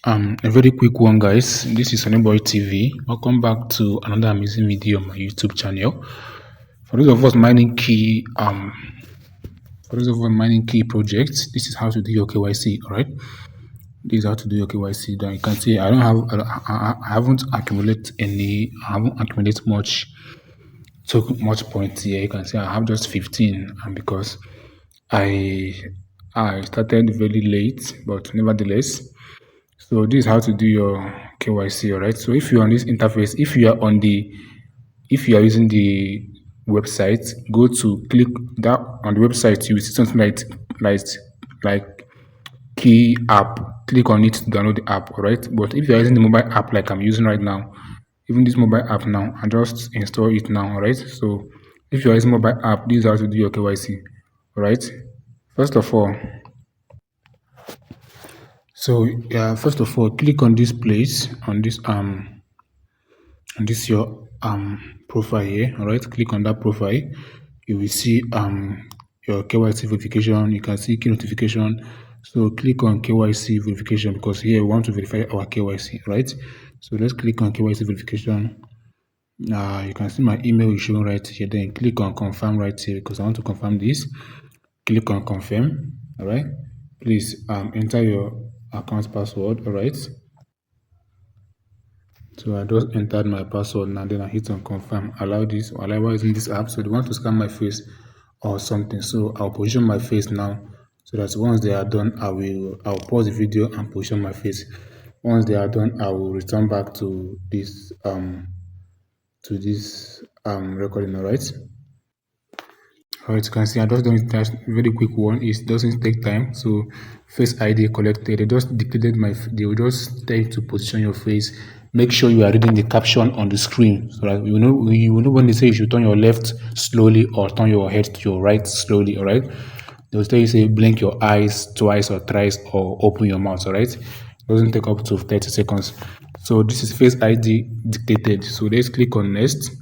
A very quick one, guys. This is Sunniboytv. Welcome back to another amazing video on my YouTube channel. For those of us mining key projects, this is how to do your KYC. All right, this is how to do your KYC. Then you can see I haven't accumulated much points here. You can see I have just 15, and because I started very late, but nevertheless. So this is how to do your KYC, all right? So if you're on this interface, if you are using the website, go to click that on the website, you will see something like key app. Click on it to download the app, all right? But if you're using the mobile app like I'm using right now, even this mobile app now, and just install it now, all right? So if you're using mobile app, this is how to do your KYC, all right? First of all, first of all, click on this place on this your profile here. All right, click on that profile. You will see your KYC verification. You can see key notification. So click on KYC verification because here we want to verify our KYC, right? So let's click on KYC verification. You can see my email is showing right here. Then click on confirm right here because I want to confirm this. Click on confirm. All right, please enter your account password. All right, so I just entered my password now, then I hit on confirm. Allow using this app. So they want to scan my face or something, so I'll position my face now, so that once they are done, I'll pause the video and position my face. Once they are done, I will return back to this recording. All right. Alright, you can see I just done it. Very quick one. It doesn't take time. So face ID collected. They will just tell you to position your face. Make sure you are reading the caption on the screen so that you know when they say you should turn your left slowly or turn your head to your right slowly. All right. They will tell you say blink your eyes twice or thrice or open your mouth. All right. It doesn't take up to 30 seconds. So this is face ID dictated. So let's click on next.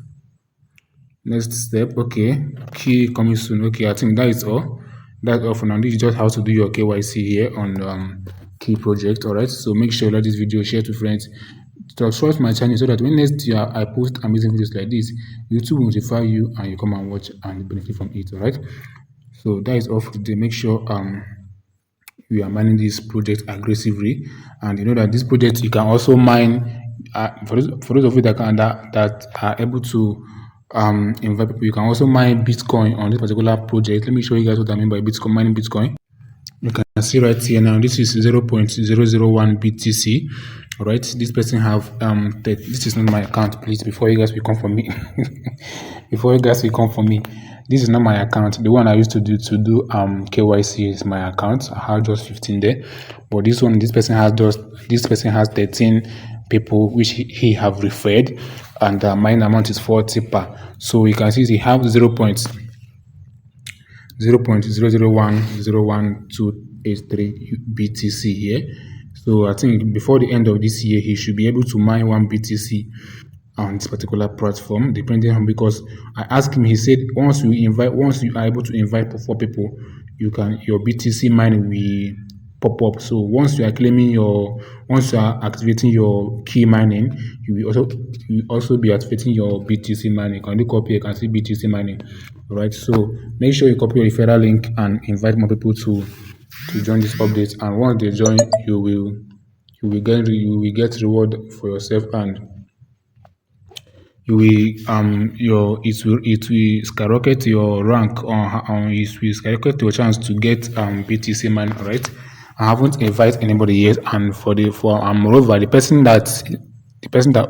Next step, okay, key coming soon. Okay, I think that is all. That's all for now. This is just how to do your KYC here on key project. All right, so make sure you like this video, share to friends, subscribe to my channel so that when next year I post amazing videos like this, YouTube will notify you and you come and watch and benefit from it. All right, so that is all for today. Make sure we are mining this project aggressively, and you know that this project you can also mine. For those of you that are able to invite people, you can also mine Bitcoin on this particular project. Let me show you guys what I mean by Bitcoin, mining Bitcoin. You can see right here now, this is 0.001 BTC. All right, this person have this is not my account, please, before you guys will come for me. This is not my account. The one I used to do KYC is my account. I have just 15 there, but this person has 13 people which he have referred, and the mine amount is 40 per. So you can see he have 0.0010123 BTC here. So I think before the end of this year he should be able to mine 1 BTC on this particular platform, depending on, because I asked him, he said once you are able to invite 4 people, your BTC mining will pop up. So once you are activating your key mining, you will also be activating your BTC mining. Can you copy? You can see BTC mining. All right, so make sure you copy your referral link and invite more people to join this update, and once they join, you will get reward for yourself, and it will skyrocket your rank it will skyrocket your chance to get BTC man. All right, I haven't invited anybody yet, and moreover, the person that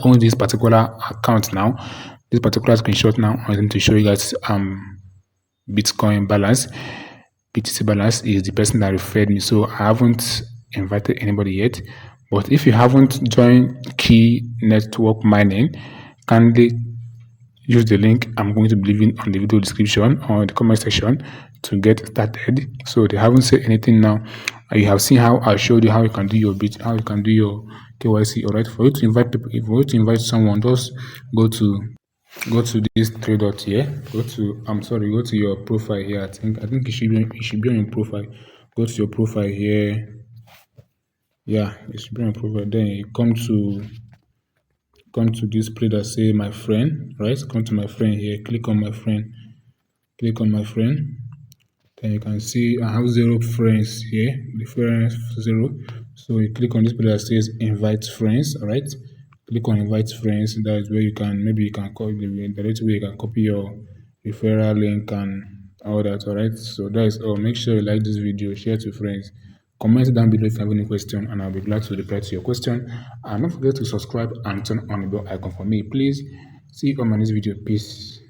owns this particular account now, this particular screenshot now, I'm going to show you guys Bitcoin balance. BTC balance is the person that referred me, so I haven't invited anybody yet. But if you haven't joined Key Network Mining, kindly use the link I'm going to be leaving on the video description or the comment section to get started. So they haven't said anything now. You have seen how I showed you how you can do your KYC. All right, for you to invite people, if you want to invite someone, just go to this 3 dots here. Go to your profile here. I think it should be on your profile. Go to your profile here. Yeah, it should bring a profile. Then you come to this place that say my friend, right? Come to my friend here, click on my friend, click on my friend. Then you can see I have 0 friends here, the friends 0. So you click on this place that says invite friends, all right? Click on invite friends. That is where you can, maybe you can call the direct way you can copy your referral link and all that, all right? So that is all. Make sure you like this video, share to friends. Comment down below if you have any question, and I'll be glad to reply to your question. And don't forget to subscribe and turn on the bell icon for me, please. See you on my next video. Peace.